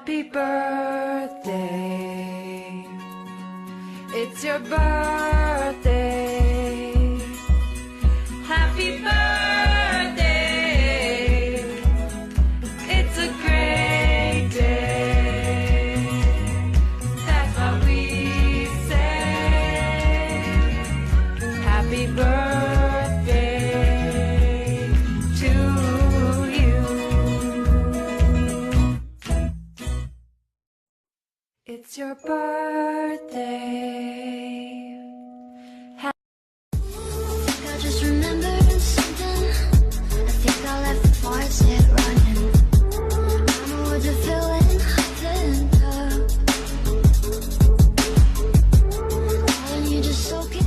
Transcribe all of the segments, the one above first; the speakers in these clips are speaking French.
Happy birthday. It's your birthday. Happy birthday. It's a great day. That's what we say. Happy birthday to you. It's your birthday. I just remembered something. I think I left the faucet running. Mama, would you feel it hot and tough? Darling, you just soak it in.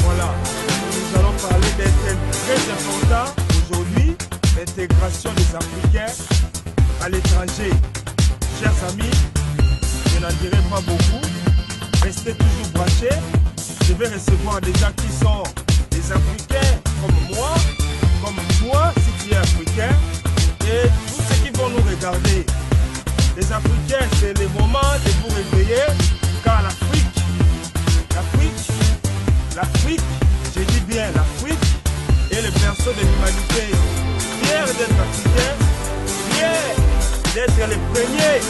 Voilà, nous allons parler d'un thème très important aujourd'hui, l'intégration des Africains à l'étranger. Chers amis, je n'en dirai pas beaucoup, restez toujours branchés. Je vais recevoir des gens qui sont des Africains comme moi, comme toi si tu es Africain, et tous ceux qui vont nous regarder. Les Africains, c'est le moment de vous réveiller, car l'Afrique, je dis bien l'Afrique, est le berceau de l'humanité. Fier d'être africain, fier d'être les premiers.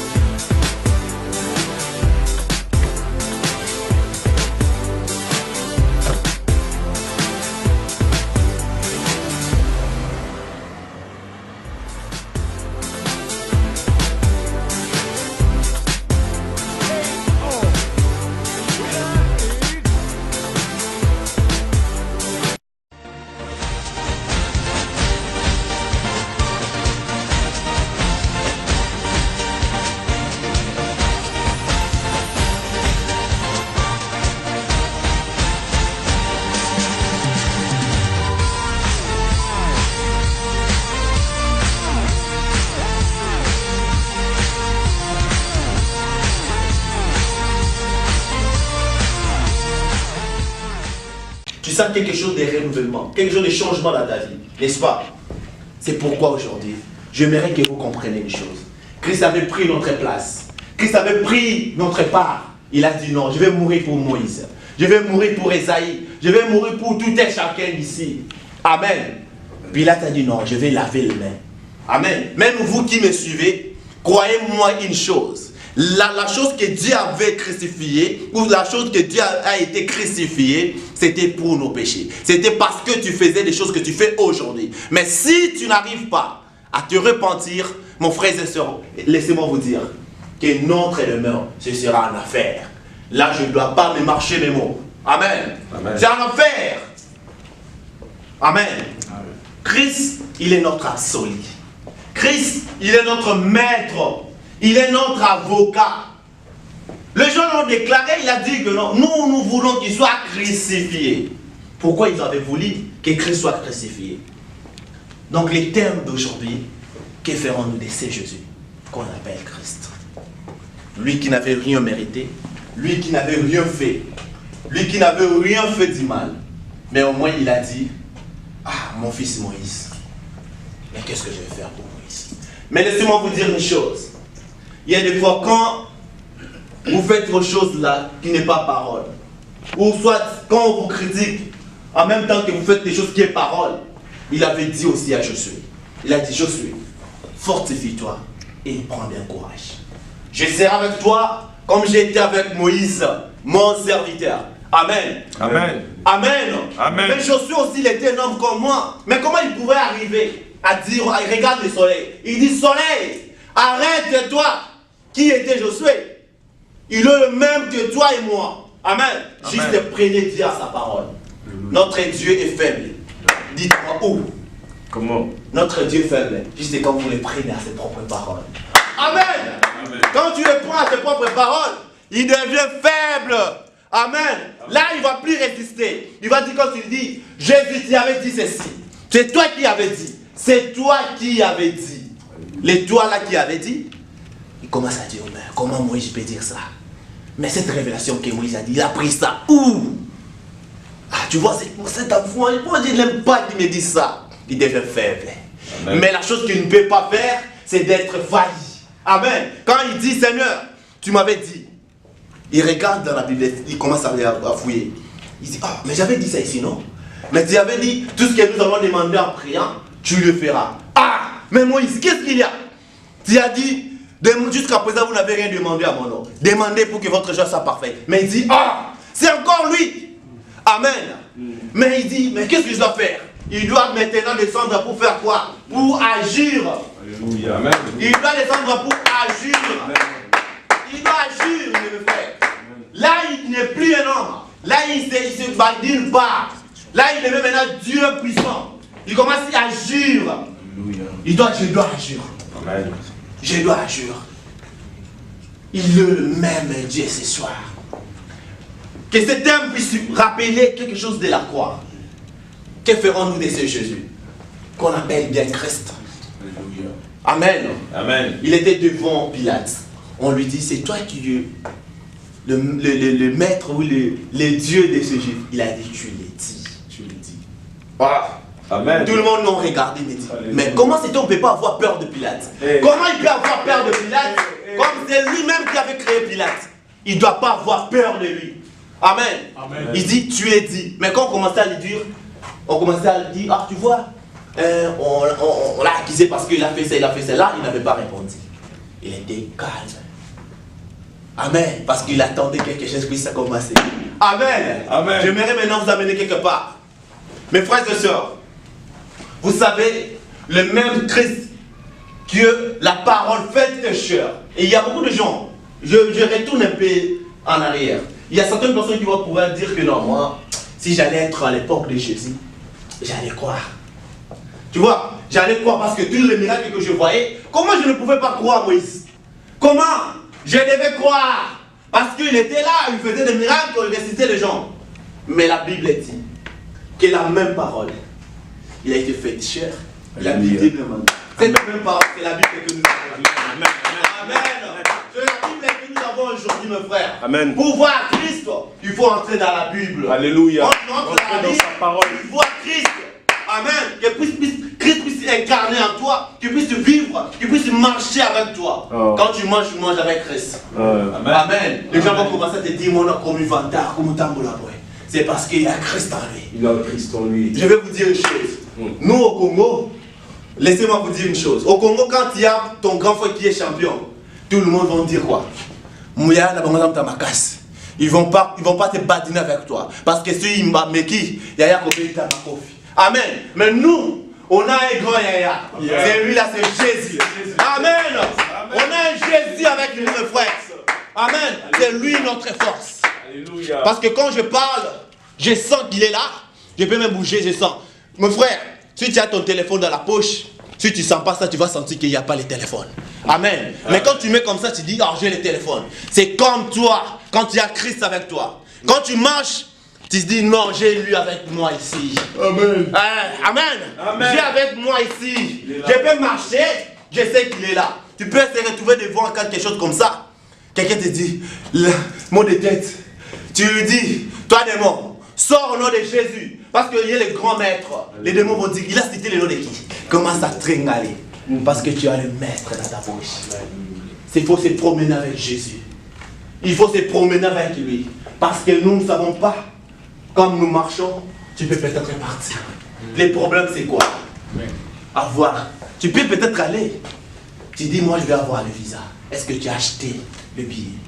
Tu sens quelque chose de renouvellement, quelque chose de changement dans ta vie, n'est-ce pas? C'est pourquoi aujourd'hui, j'aimerais que vous compreniez une chose. Christ avait pris notre place. Christ avait pris notre part. Il a dit non, je vais mourir pour Moïse. Je vais mourir pour Esaïe. Je vais mourir pour tout et chacun ici. Amen. Pilate a dit non, je vais laver les mains. Amen. Même vous qui me suivez, croyez-moi une chose. La chose que Dieu avait crucifiée, ou la chose que Dieu a été crucifiée, c'était pour nos péchés. C'était parce que tu faisais des choses que tu fais aujourd'hui. Mais si tu n'arrives pas à te repentir, mon frère et soeur, laissez-moi vous dire que notre demeure, ce sera une affaire. Là, je ne dois pas me marcher les mots. Amen. Amen. C'est une affaire. Amen. Amen. Christ, il est notre absolu. Christ, il est notre maître. Il est notre avocat. Les gens l'ont déclaré, il a dit que non, nous voulons qu'il soit crucifié. Pourquoi ils avaient voulu que Christ soit crucifié? Donc les thèmes d'aujourd'hui, que ferons-nous de ce Jésus qu'on appelle Christ? Lui qui n'avait rien mérité, lui qui n'avait rien fait, lui qui n'avait rien fait du mal. Mais au moins il a dit, ah mon fils Moïse, mais qu'est-ce que je vais faire pour Moïse? Mais laissez-moi vous dire une chose. Il y a des fois quand vous faites quelque chose là qui n'est pas parole, ou soit quand on vous critique en même temps que vous faites des choses qui est parole, il avait dit aussi à Josué, il a dit Josué, fortifie-toi et prends bien courage. Je serai avec toi comme j'ai été avec Moïse, mon serviteur. Amen. Amen. Amen. Amen. Mais Josué aussi, il était un homme comme moi. Mais comment il pouvait arriver à dire, regarde le soleil. Il dit, soleil, arrête-toi. Qui était Josué? Il est le même que toi et moi. Amen. Amen. Juste prenez Dieu à sa parole. Notre Dieu est faible. Dites-moi où? Comment? Notre Dieu est faible. Juste quand vous le prenez à ses propres paroles. Amen. Amen. Quand tu le prends à ses propres paroles, il devient faible. Amen. Là, il ne va plus résister. Il va dire, quand tu dis, Jésus t'avait dit ceci. C'est toi qui avais dit. C'est toi qui avais dit. Les toi là qui avait dit, il commence à dire, mais comment Moïse peut dire ça? Mais cette révélation que Moïse a dit, il a pris ça où? Ah, tu vois, cet enfant, il n'aime pas qu'il me dise ça. Il devient faible. Amen. Mais la chose qu'il ne peut pas faire, c'est d'être failli. Amen. Quand il dit, Seigneur, tu m'avais dit. Il regarde dans la Bible, il commence à fouiller. Il dit, ah, mais j'avais dit ça ici, non? Mais tu avais dit, tout ce que nous allons demander en priant, tu le feras. Ah, mais Moïse, qu'est-ce qu'il y a? Tu as dit, jusqu'à présent, vous n'avez rien demandé à mon nom. Demandez pour que votre joie soit parfaite. Mais il dit, ah, c'est encore lui. Amen. Mais il dit, mais qu'est-ce que je dois faire? Il doit maintenant descendre pour faire quoi? Pour agir. Alléluia. Amen. Il doit descendre pour agir. Il doit agir, le frère. Là, il n'est plus un homme. Là, il se badine pas. Là, il est maintenant Dieu puissant. Il commence à agir. Je dois agir. Amen. Je dois agir. Il est le même Dieu ce soir. Que cet homme puisse rappeler quelque chose de la croix. Que ferons-nous de ce Jésus qu'on appelle bien Christ? Alléluia. Amen. Amen. Il était devant Pilate. On lui dit, c'est toi qui es le maître ou le Dieu de ce Juif. Il a dit, tu l'as dit. Tu l'as dit. Voilà. Amen. Tout le monde l'a regardé et dit, Alléluia. mais comment c'est qu'on ne peut pas avoir peur de Pilate? Eh. Comment il peut avoir peur de Pilate? Comme c'est lui-même qui avait créé Pilate. Il ne doit pas avoir peur de lui. Amen. Amen. Il dit, tu es dit. Mais quand on commençait à lui dire, on commençait à lui dire, ah tu vois, on l'a accusé parce qu'il a fait ça, il a fait ça. Là, il n'avait pas répondu. Il était calme. Amen. Parce qu'il attendait que quelque chose puisse commencer. Amen. Amen. J'aimerais maintenant vous amener quelque part. Mes frères et sœurs, vous savez, le même Christ que la parole faite chair. Et il y a beaucoup de gens, je retourne un peu en arrière. Il y a certaines personnes qui vont pouvoir dire que non, moi, si j'allais être à l'époque de Jésus, j'allais croire. Tu vois, j'allais croire parce que tous les miracles que je voyais, comment je ne pouvais pas croire Moïse? Comment je devais croire? Parce qu'il était là, il faisait des miracles, il ressuscitait les gens. Mais la Bible dit que la même parole, il a été fait chair. Il a Alléluia. habité le monde. Cette même parole, c'est la Bible que nous avons. Amen. Amen. C'est la Bible que nous avons aujourd'hui, mes frères. Amen. Pour voir Christ, il faut entrer dans la Bible. Alléluia. On entre dans la Entrez dans Bible, sa parole. il faut voir Christ. Amen. Que Christ puisse incarner en toi, qu'il puisse vivre, qu'il puisse marcher avec toi. Oh. Quand tu manges avec Christ. Amen. Amen. Les gens vont commencer à te dire, mon nom comme un vantard, comme un tambour. C'est parce qu'il y a Christ en lui. Il a le Christ en lui. Je vais vous dire une chose. Nous au Congo, laissez-moi vous dire une chose. Au Congo, quand il y a ton grand frère qui est champion, tout le monde va dire quoi? Mouya na bango ta makas. Ils vont pas te badiner avec toi. Parce que si il m'a meki, yaya kopeli ta makofi. Amen. Mais nous, on a un grand yaya. Yeah. C'est lui là, c'est Jésus. Amen. On a un Jésus avec nous, mes frères. Amen. C'est lui notre force. Alléluia. Parce que quand je parle, je sens qu'il est là. Je peux même bouger, je sens. Mon frère, si tu as ton téléphone dans la poche, si tu ne sens pas ça, tu vas sentir qu'il n'y a pas le téléphone. Amen. Mais quand tu mets comme ça, tu dis, oh, j'ai le téléphone. C'est comme toi, quand tu as Christ avec toi. Quand tu marches, tu te dis, non, j'ai lui avec moi ici. Amen. Amen. Amen. J'ai avec moi ici. Il est là. Je peux marcher, je sais qu'il est là. Tu peux te retrouver devant quelque chose comme ça. Quelqu'un te dit, le mot de tête. Tu lui dis, toi démon, sors au nom de Jésus. Parce qu'il y a les grands maîtres. Les démons vont dire, il a cité le nom de qui? Commence à tringaler. Parce que tu as le maître dans ta bouche. Il faut se promener avec Jésus. Il faut se promener avec lui. Parce que nous ne savons pas. Comme nous marchons, tu peux peut-être partir. Les problèmes, c'est quoi? Avoir. Tu peux peut-être aller. Tu dis, moi je vais avoir le visa. Est-ce que tu as acheté le billet?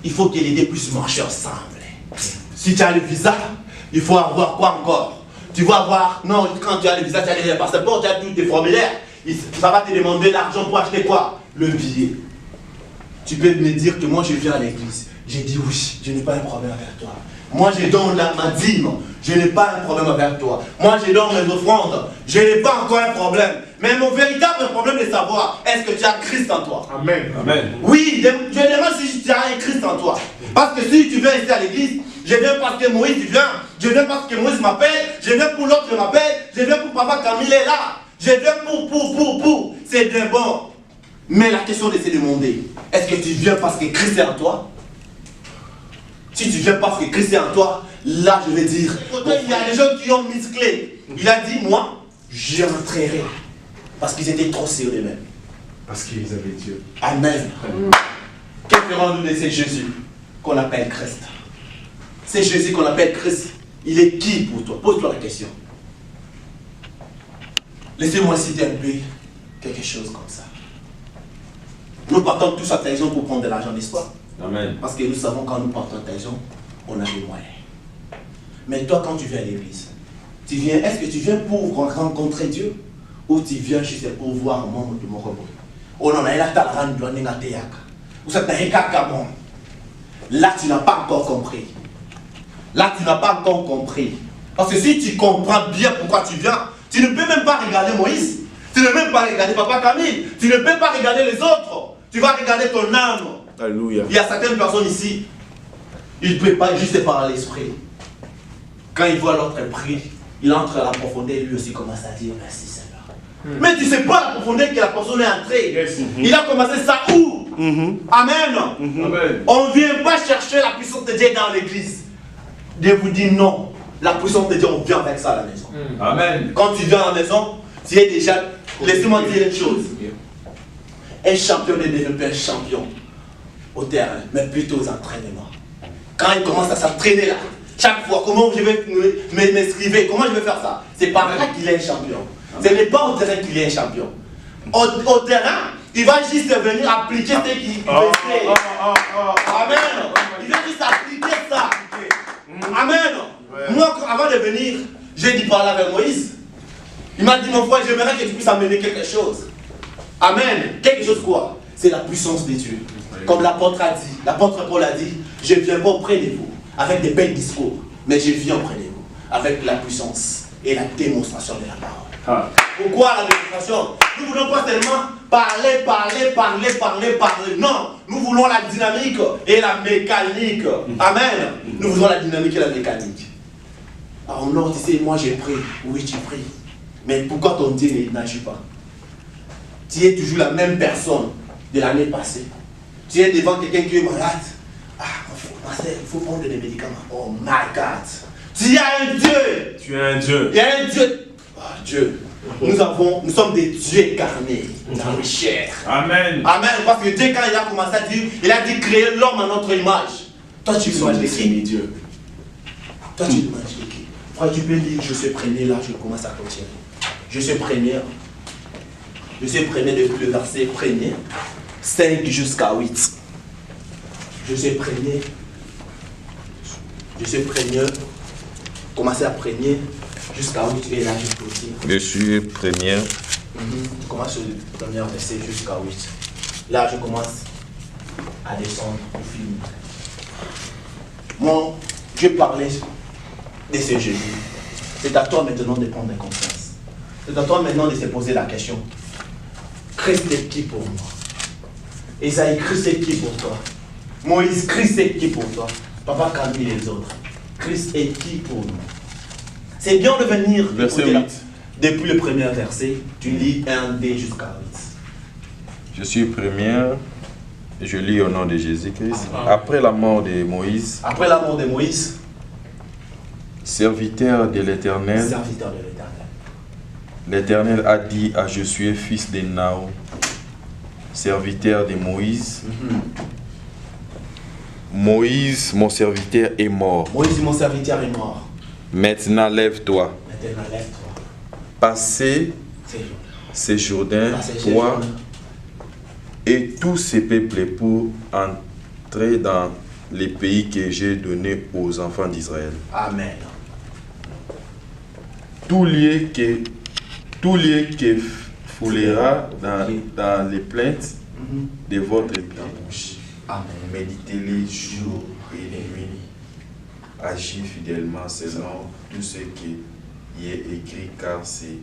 Il faut que les deux puissent marcher ensemble. Si tu as le visa, il faut avoir quoi encore? Tu vas avoir, non, quand tu as le visa, tu as le passeport, tu as tous tes formulaires. Ça va te demander l'argent pour acheter quoi? Le billet. Tu peux me dire que moi je viens à l'église. J'ai dit oui, je n'ai pas un problème avec toi. Moi je donne ma dîme, je n'ai pas un problème avec toi. Moi je donne mes offrandes, je n'ai pas encore un problème. Mais mon véritable problème est de savoir, est-ce que tu as Christ en toi? Amen. Amen. Oui, je demande si tu as un Christ en toi. Parce que si tu viens ici à l'église, je viens parce que Moïse vient, je viens parce que Moïse m'appelle, je viens pour l'autre m'appelle, je viens pour papa Camille est là, je viens pour. C'est bien bon. Mais la question c'est de demander, est-ce que tu viens parce que Christ est en toi? Si tu viens parce que Christ est en toi, là je vais dire, il y a des gens qui ont musclé. Il a dit, moi, j'entrerai. Parce qu'ils étaient trop sûrs d'eux-mêmes. Parce qu'ils avaient Dieu. Amen. Que ferons-nous de ces Jésus qu'on appelle Christ? C'est Jésus qu'on appelle Christ. Il est qui pour toi? Pose-toi la question. Laissez-moi citer un peu quelque chose comme ça. Nous partons tous à Taïson pour prendre de l'argent, n'est-ce pas? Amen. Parce que nous savons quand nous partons à Taïson, on a des moyens. Mais toi, quand tu viens à l'église, tu viens, est-ce que tu viens pour rencontrer Dieu? Ou tu viens juste pour voir un membre de mon robot? Oh non, là, tu n'as pas encore compris. Là, tu n'as pas encore compris. Parce que si tu comprends bien pourquoi tu viens, tu ne peux même pas regarder Moïse. Tu ne peux même pas regarder Papa Camille. Tu ne peux pas regarder les autres. Tu vas regarder ton âme. Alléluia. Il y a certaines personnes ici, ils ne peuvent pas juste par l'esprit. Quand il voit l'autre prier, il entre à la profondeur et lui aussi commence à dire merci Seigneur. Mais tu ne sais pas la profondeur que la personne est entrée. Yes. Il a commencé ça où? Amen. Amen. On ne vient pas chercher la puissance de Dieu dans l'église. Dieu vous dit non. La puissance de Dieu, on vient avec ça à la maison. Amen. Quand tu viens à la maison, tu es déjà... Laissez-moi dire une chose. Un champion ne devient pas un champion au terrain, mais plutôt aux entraînements. Quand il commence à s'entraîner là, chaque fois, comment je vais m'inscrire, comment je vais faire ça? C'est par là qu'il est un champion. Ce n'est pas au terrain qu'il est un champion. Au terrain, il va juste venir appliquer ce qu'il fait. Amen. Il va juste appliquer ça. Amen. Moi, avant de venir, j'ai dit parler avec Moïse. Il m'a dit, mon frère, j'aimerais que tu puisses amener quelque chose. Amen. Quelque chose quoi? C'est la puissance de Dieu. Comme l'apôtre a dit, l'apôtre Paul a dit, je ne viens pas auprès de vous avec des belles discours, mais je viens auprès de vous avec la puissance et la démonstration de la parole. Pourquoi la démonstration? Nous ne voulons pas seulement parler. Non, nous voulons la dynamique et la mécanique. Amen. Nous voulons la dynamique et la mécanique. Alors non, tu sais, moi j'ai prié. Oui, tu pries. Mais pourquoi ton Dieu n'agit pas? Tu es toujours la même personne de l'année passée. Tu es devant quelqu'un qui est malade. Ah, il faut prendre des médicaments. Oh my God. Tu as un Dieu. Tu es un Dieu. Il y a un Dieu. Oh, Dieu. Nous sommes des dieux incarnés dans le chair. Amen. Amen. Parce que Dieu, quand il a commencé à dire, il a dit créer l'homme à notre image. Toi, tu images de qui? Dieu. Toi, tu images de qui? Frère, tu peux dire, je suis premier là, je commence à continuer. Je suis premier. Je suis premier depuis le verset premier, 5 jusqu'à 8. Je suis premier. Commencez à premier jusqu'à 8. Et là, je peux dire. Je suis première. Je commence le premier verset jusqu'à 8. Là, je commence à descendre au film. Moi, je parlais de ce Jésus. C'est à toi maintenant de prendre confiance. C'est à toi maintenant de se poser la question. Christ est qui pour moi? Esaïe, Christ est qui pour toi? Moïse, Christ est qui pour toi? Papa Camille et les autres. Christ est qui pour nous? C'est bien de venir Verset écouter 8. Depuis le premier verset, tu lis 1D jusqu'à 8. Je suis première. Je lis au nom de Jésus-Christ. Après la mort de Moïse, Après la mort de Moïse, serviteur de l'Éternel, serviteur de l'Éternel. l'Éternel a dit à Josué, fils de Nao, serviteur de Moïse, Moïse, mon serviteur, est mort. Moïse, mon serviteur, est mort. Maintenant, lève-toi. Maintenant, lève-toi. Passez C'est ces Jourdains, Passez ces toi Jourdains. et tous ces peuples pour entrer dans les pays que j'ai donnés aux enfants d'Israël. Amen. Tout lieu que foulera dans les plaintes de votre bouche. Amen. Méditez-les jour et nuit. Agis fidèlement selon tout ce qui y est écrit, car c'est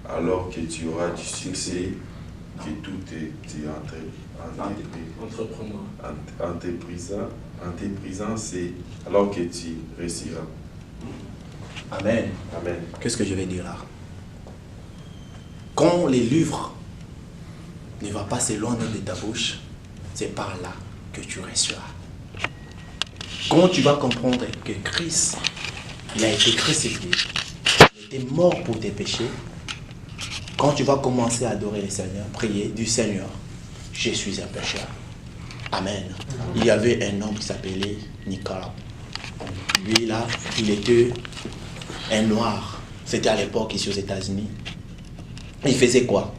alors que tu auras du succès que tout est entreprisant, c'est alors que tu réussiras. Amen. Amen. Qu'est-ce que je vais dire là? Quand les livres ne vont pas s'éloigner de ta bouche, c'est par là que tu réussiras. Quand tu vas comprendre que Christ, il a été crucifié, il était mort pour tes péchés, quand tu vas commencer à adorer le Seigneur, prier du Seigneur, je suis un pécheur. Amen. Il y avait un homme qui s'appelait Nicolas. Lui là, il était un noir. C'était à l'époque ici aux États-Unis. Il faisait quoi?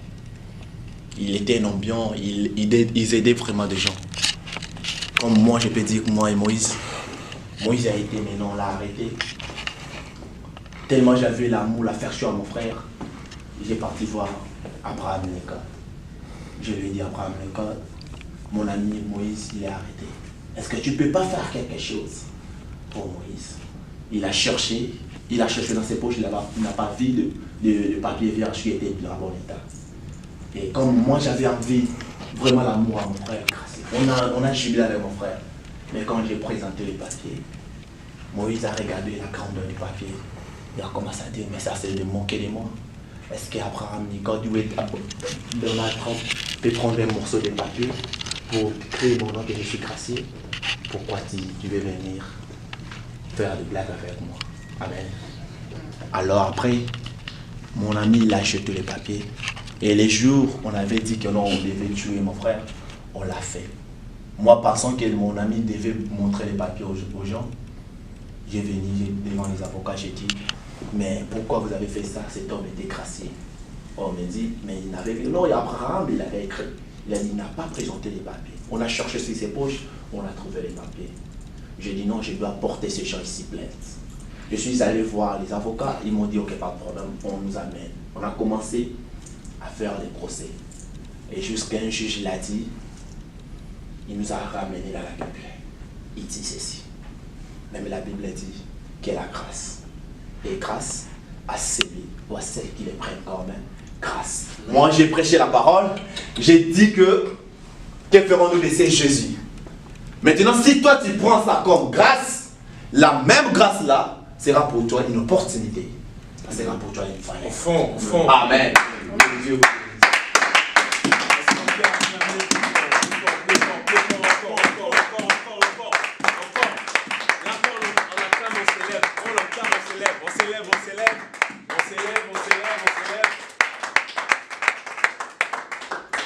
Il était un ambiant, il aidait vraiment des gens. Comme moi, je peux dire que moi et Moïse. Moïse a été, mais non, on l'a arrêté. Tellement j'avais l'amour, l'affection à mon frère, j'ai parti voir Abraham Lincoln. Je lui ai dit, Abraham Lincoln, mon ami Moïse, il est arrêté. Est-ce que tu ne peux pas faire quelque chose pour Moïse? Il a cherché dans ses poches, il n'a pas vu de papier vierge qui était dans bon état. Et comme moi j'avais envie, vraiment l'amour à mon frère, on a jubilé avec mon frère. Mais quand j'ai présenté les papiers, Moïse a regardé la grandeur du papier. Il a commencé à dire, mais ça c'est de moquer de moi. Est-ce qu'Abraham Lincoln, Donald Trump peut prendre un morceau de papier pour créer mon nom que je suis gracié? Pourquoi tu veux venir faire des blagues avec moi? Amen. Alors après, mon ami il a acheté les papiers. Et les jours où on avait dit que non, on devait tuer mon frère, on l'a fait. Moi, pensant que mon ami devait montrer les papiers aux gens, j'ai venu devant les avocats, j'ai dit, mais pourquoi vous avez fait ça? Cet homme était gracié. On me dit, mais il n'avait pas. Non, il y a Abraham, il avait écrit. Il a dit, il n'a pas présenté les papiers. On a cherché sur ses poches, on a trouvé les papiers. J'ai dit, non, je dois porter ces gens ici plainte. Je suis allé voir les avocats, ils m'ont dit, ok, pas de problème, on nous amène. On a commencé à faire des procès. Et jusqu'à un juge l'a dit, il nous a ramené dans la Bible. Il dit ceci. Même la Bible dit qu'il y a la grâce. Et grâce à celui ou à celle qui les prennent quand même. Grâce. Moi, j'ai prêché la parole. J'ai dit que ferons-nous laisser Jésus? Maintenant, si toi tu prends ça comme grâce, la même grâce-là sera pour toi une opportunité. Ça sera pour toi une faille. Au fond. Amen. Dieu.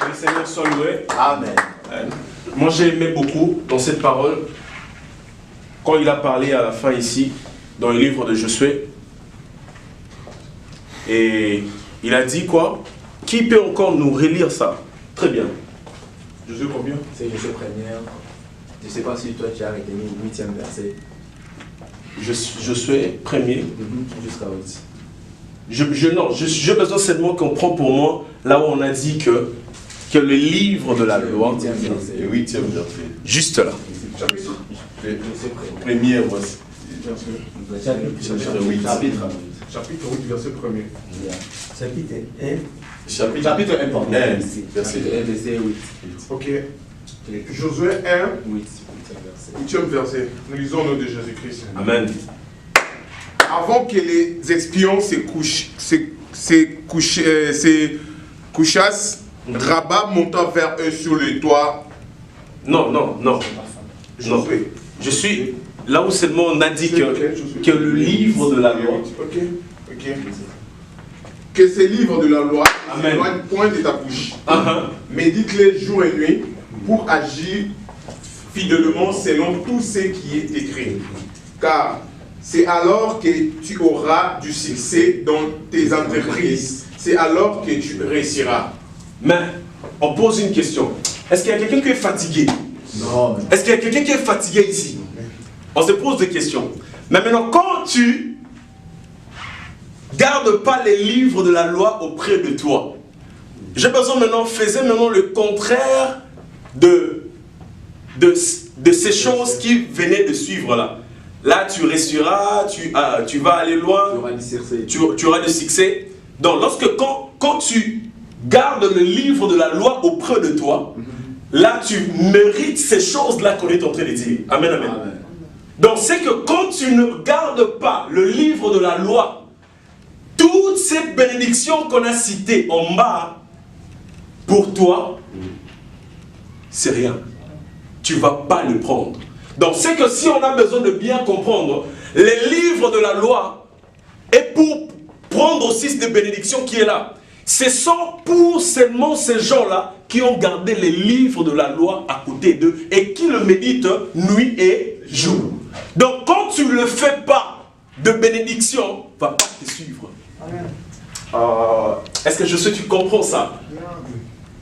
Le Seigneur soit loué. Amen. Moi j'ai aimé beaucoup dans cette parole, quand il a parlé à la fin ici, dans le livre de Josué, et il a dit quoi? Qui peut encore nous relire ça? Très bien. Josué combien? C'est Josué première. Je ne sais pas si toi tu as retenu le 8e verset. Josué premier. Jusqu'à 8. J'ai besoin seulement qu'on prend pour moi là où on a dit que le livre de la loi, Le 8e verset. juste là. Première, voici. Chapitre 8, Chapitre 8, verset 1er. Chapitre 1. Chapitre 1, pardon. verset. Chapitre 1, verset 8. Ok. Josué 1, 8 8e verset. Nous lisons au nom de Jésus-Christ. Amen. Avant que les espions couchassent, Rabat monta vers eux sur le toit. Non. Josué. Je suis là où seulement on a dit que le livre de la loi. Ok. Que ces livres de la loi ne Amen. s'éloignent point de ta bouche. Uh-huh. Médite-les jour et nuit pour agir fidèlement selon tout ce qui est écrit. Car c'est alors que tu auras du succès dans tes entreprises. C'est alors que tu réussiras. Mais on pose une question. Est-ce qu'il y a quelqu'un qui est fatigué? Non, mais... Est-ce qu'il y a quelqu'un qui est fatigué ici? On se pose des questions. Mais maintenant, quand tu gardes pas les livres de la loi auprès de toi, j'ai besoin maintenant, faisais maintenant le contraire de ces choses qui venaient de suivre là. Là, tu resteras, tu vas aller loin, tu auras du succès. Donc, quand tu gardes le livre de la loi auprès de toi, là, tu mérites ces choses-là qu'on est en train de dire. Amen, amen. Amen. Donc, c'est que quand tu ne gardes pas le livre de la loi, toutes ces bénédictions qu'on a citées en bas, pour toi, c'est rien. Tu ne vas pas le prendre. Donc, c'est que si on a besoin de bien comprendre, les livres de la loi, et pour prendre aussi cette bénédiction qui est là, ce sont pour seulement ces gens-là qui ont gardé les livres de la loi à côté d'eux et qui le méditent nuit et jour. Donc, quand tu ne le fais pas de bénédiction, ne va pas te suivre. Est-ce que je sais, tu comprends ça?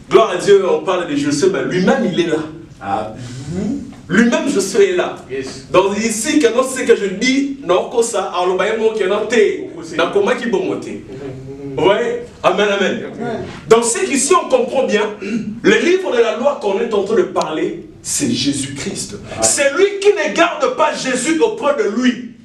Gloire à Dieu, on parle de Josué, mais lui-même il est là. Ah. Lui-même Josué est là. Yes. Donc ici, quand c'est que je dis, non, comme ça, alors le baillon qui est dans tes, dans comment qui bon monter. Oui, amen, amen. Donc c'est qu'ici on comprend bien, le livre de la loi qu'on est en train de parler, c'est Jésus-Christ. C'est lui qui ne garde pas Jésus auprès de lui.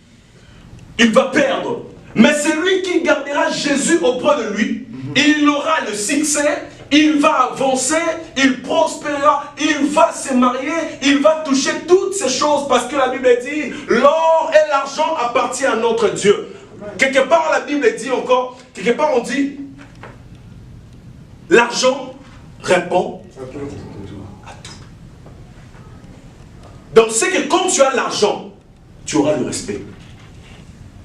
Il va perdre. Mais c'est lui qui gardera Jésus auprès de lui. Il aura le succès, il va avancer, il prospérera, il va se marier, il va toucher toutes ces choses parce que la Bible dit l'or et l'argent appartiennent à notre Dieu. Quelque part la Bible dit encore, quelque part on dit l'argent répond à tout. Donc c'est que quand tu as l'argent, tu auras le respect.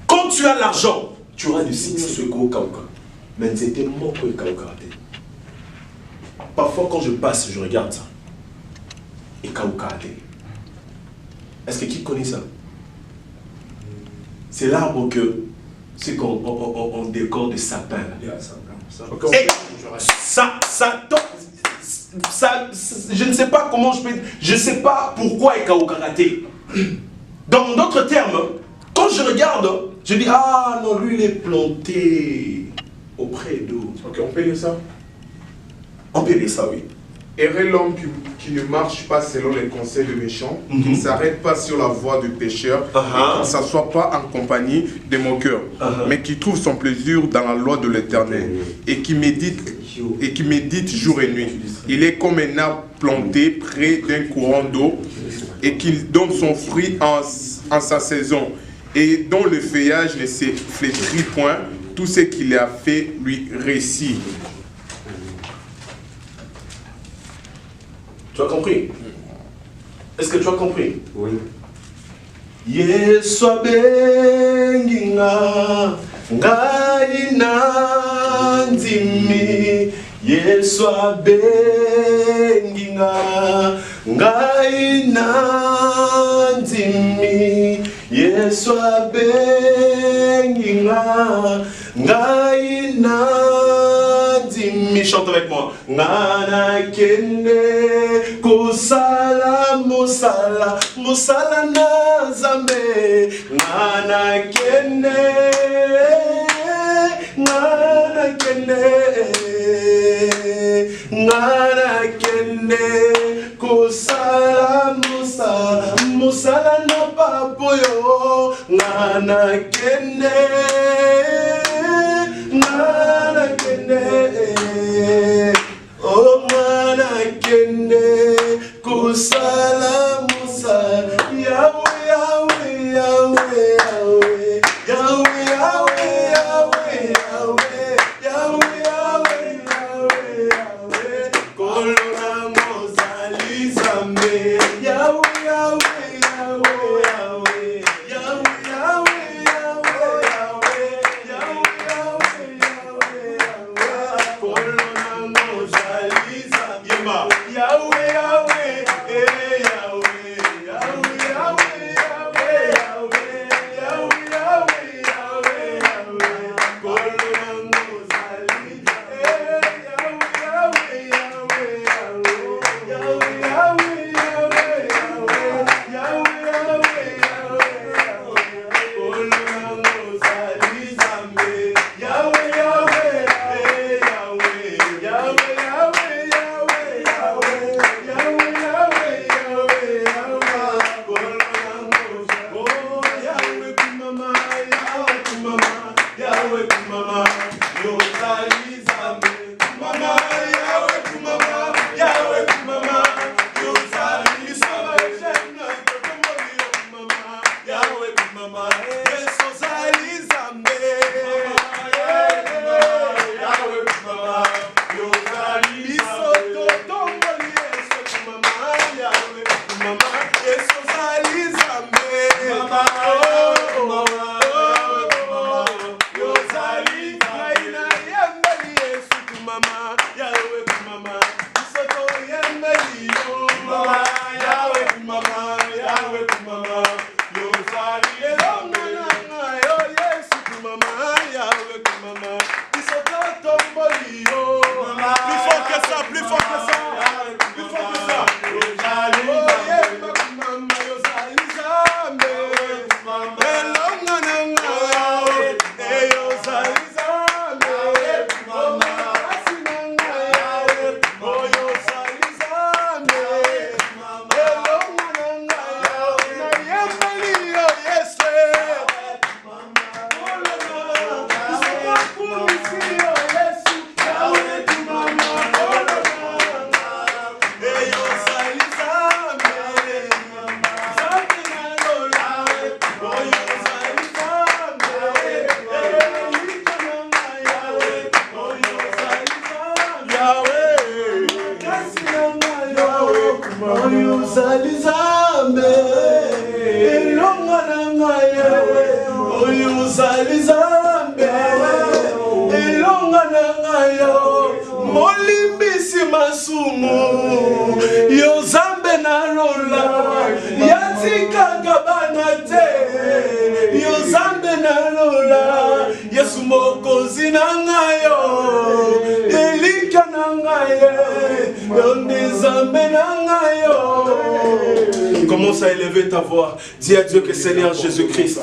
Quand tu as l'argent, tu auras du succès. Mais c'était mon peu parfois quand je passe, je regarde ça. Et Kaukate. Est-ce que qui connaît ça? C'est l'arbre que c'est qu'on décore de sapin. Et ça, je ne sais pas comment je peux. Je ne sais pas pourquoi et Kaukate. Dans d'autres termes, quand je regarde, je dis ah non, lui il est planté auprès d'eau. Ok, on peut dire ça. On peut dire ça, oui. Errer l'homme qui ne marche pas selon les conseils de méchants, qui ne s'arrête pas sur la voie du pécheur, et qui ne s'assoit pas en compagnie des moqueurs, mais qui trouve son plaisir dans la loi de l'Éternel, et qui médite jour et nuit. Il est comme un arbre planté près d'un courant d'eau, et qui donne son fruit en sa saison, et dont le feuillage ne se flétrit point. Tout ce qu'il a fait lui réussit. Tu as compris? Est-ce que tu as compris? Oui. Yeswa benginga ngaina nzimi Yeswa benginga ngaina nzimi Yeswa benginga ngaina nzimi. Chante avec moi. Ngana kende kusala musala musala na zambe. Ngana kende kusala musala musala na papoyo. Ngana kende oh mana kende kusala musa Yahweh Yahweh Yahweh Yahweh Yahweh Yahweh Yahweh Yahweh Yahweh Yahweh kolona mozali zambe Yahweh Yahweh Yahweh Yahweh Yahweh mama, Yesu ozali Nzambe. Mama, yozali ngai na yembeli Yesu kumama, Yahweh kumama, biso toyembeli yo. Mama, Yahweh kumama, Yahweh kumama, yozali elonga na ngai yo Yesu kumama, Yahweh kumama, biso totomboli yo. Plus fort que ça, plus fort que ça, plus fort que ça. Yozali oyemba kumama, yozali Nzambe. Elonga na ngai, yozali Nzambe. Mama, asi na ngai, yozali Nzambe. Elonga na ngai, nayembeli yo Yesu. Biso bakumisi yo Yesu. Yahweh kumama, yozali Nzambe. Nzambe na lola, yozali Nzambe. Elika na ngai, Yahweh, yozali Nzambe. Yahweh, kasi na ngai, Yahweh, yozali Nzambe. Elonga na ngai, Yahweh, yozali Nzambe. Elonga na ngai, molimbisi masumu, yo Nzambe na lola, yatikaka bana te, yo Nzambe na lola, Yesu mokonzi na ngai yo, elika na ngai yo Nzambe na ngai yo. Commence à élever ta voix. Dis à Dieu que Seigneur Jésus-Christ,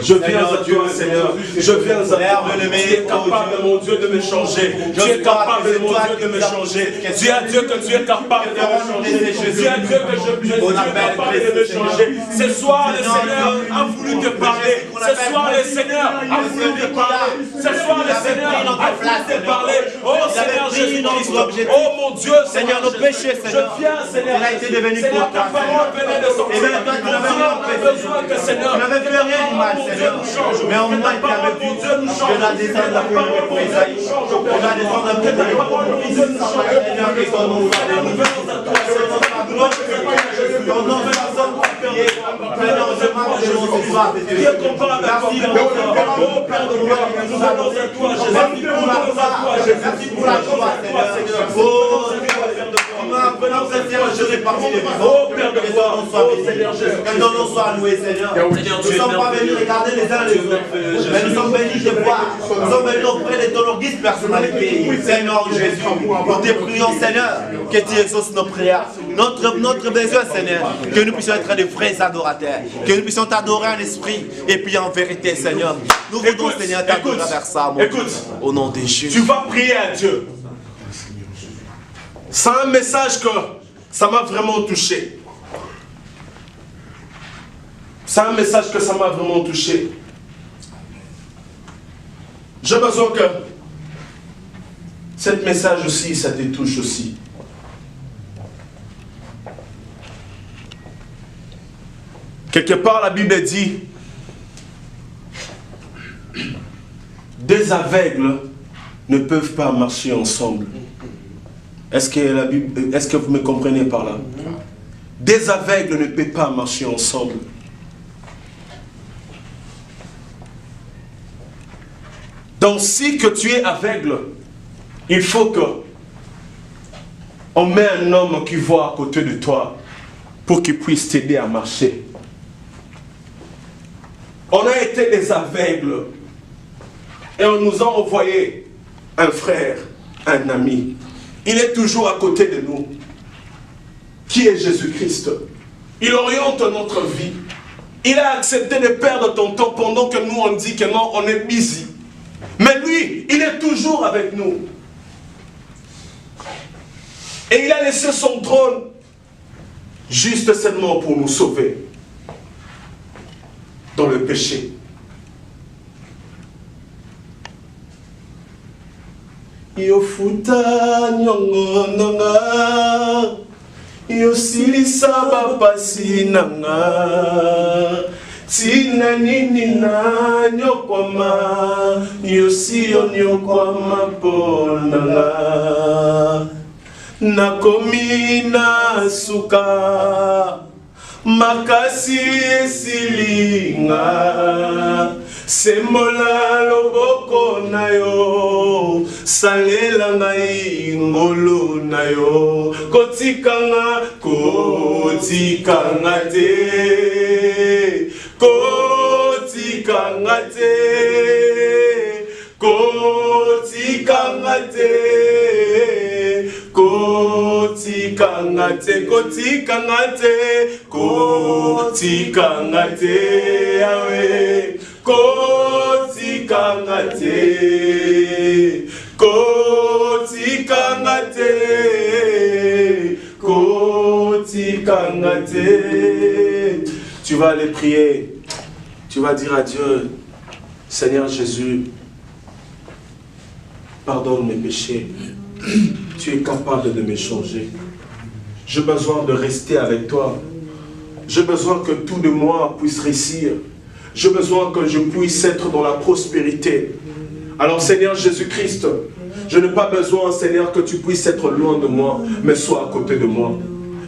je viens à Dieu, Seigneur. Je viens à toi. Tu es capable, mon Dieu, de me changer. Tu es capable, mon Dieu, de me changer. Dis à Dieu que tu es capable de me changer. Dis à Dieu que je suis capable de me changer. Ce soir, le Seigneur a voulu te parler. Ce soir, le Seigneur a voulu te parler. Ce soir, le Seigneur a voulu te parler. Oh Seigneur Jésus-Christ. Oh mon Dieu, Seigneur, nos péchés, Seigneur. Je viens, Seigneur. Seigneur, ta parole venait de sortir. Mon Dieu, on a besoin que Seigneur. Tu n'avais fait rien de mal, Seigneur. Mais on m'a été avec vous. Je la descends la parole pour Isaïe. Je la descends la parole pour Isaïe. Seigneur, que ton nom soit béni. Ton nom soit sanctifié. Seigneur, je marche de mon soir. Merci pour la gloire. Nous allons à toi, Jésus. Merci pour la gloire. Merci pour la joie, Seigneur. Oh, je n'ai pas mis les vivants. Oh, Père de gloire, Seigneur Jésus. Que ton nom soit loué, Seigneur. Nous ne sommes pas venus regarder les uns les autres, mais nous sommes venus te voir. Nous sommes venus auprès de ton auguste personnalité, Seigneur Jésus. Nous te prions, Seigneur, que tu exauces nos prières. Notre besoin, Seigneur, que nous puissions être des vrais adorateurs, que nous puissions t'adorer en esprit et puis en vérité, Seigneur. Nous voulons, Seigneur, t'adorer vers ça, mon Dieu. Au nom de Jésus. Tu vas prier à Dieu. C'est un message que ça m'a vraiment touché. C'est un message que ça m'a vraiment touché. J'ai besoin que ce message aussi, ça te touche aussi. Quelque part, la Bible dit, deux aveugles ne peuvent pas marcher ensemble. Est-ce que vous me comprenez par là? Des aveugles ne peuvent pas marcher ensemble. Donc si que tu es aveugle, il faut que on met un homme qui voit à côté de toi pour qu'il puisse t'aider à marcher. On a été des aveugles et on nous a envoyé un frère, un ami. Il est toujours à côté de nous. Qui est Jésus-Christ? Il oriente notre vie. Il a accepté de perdre ton temps pendant que nous on dit que non, on est busy. Mais lui, il est toujours avec nous. Et il a laissé son trône juste seulement pour nous sauver dans le péché. Yofuta nyongo nanga, yosilisa bapasi nanga, tina nini na nyokwama, yosio nyokwama po nanga, nakomi na suka, makasi esilinga sembola loboko na yo salela ngai ngolu na yo kotikanga te kotikanga te kotikanga te kotikanga te kotikanga te kotikanga te yawe kotikanga te kotikanga te kotikanga te. Tu vas aller prier, tu vas dire à Dieu, Seigneur Jésus, pardonne mes péchés. Tu es capable de me changer. J'ai besoin de rester avec toi. J'ai besoin que tout de moi puisse réussir. J'ai besoin que je puisse être dans la prospérité. Alors Seigneur Jésus-Christ, je n'ai pas besoin, Seigneur, que tu puisses être loin de moi, mais sois à côté de moi.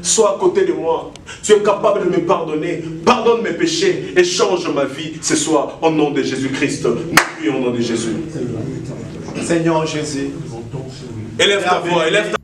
Sois à côté de moi. Tu es capable de me pardonner. Pardonne mes péchés et change ma vie ce soir au nom de Jésus-Christ. Nous prions au nom de Jésus. Seigneur Jésus, élève ta voix, élève ta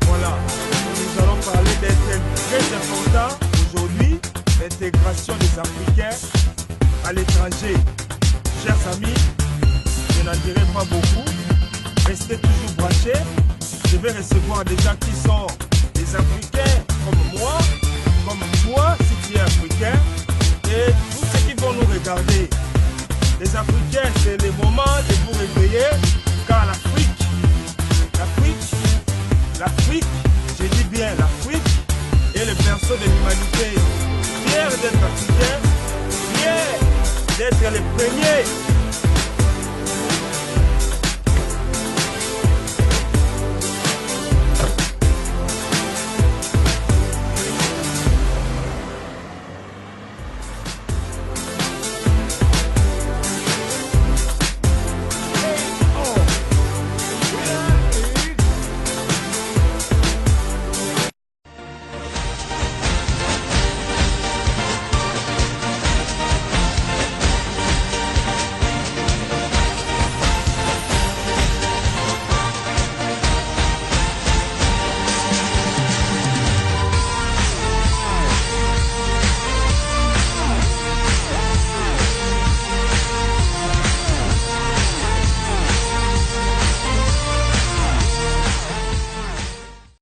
Voilà, nous allons parler d'un thème très important aujourd'hui, l'intégration des Africains à l'étranger. Chers amis, je n'en dirai pas beaucoup, restez toujours branchés. Je vais recevoir des gens qui sont des Africains comme toi si tu es Africain, et tous ceux qui vont nous regarder. Les Africains, c'est les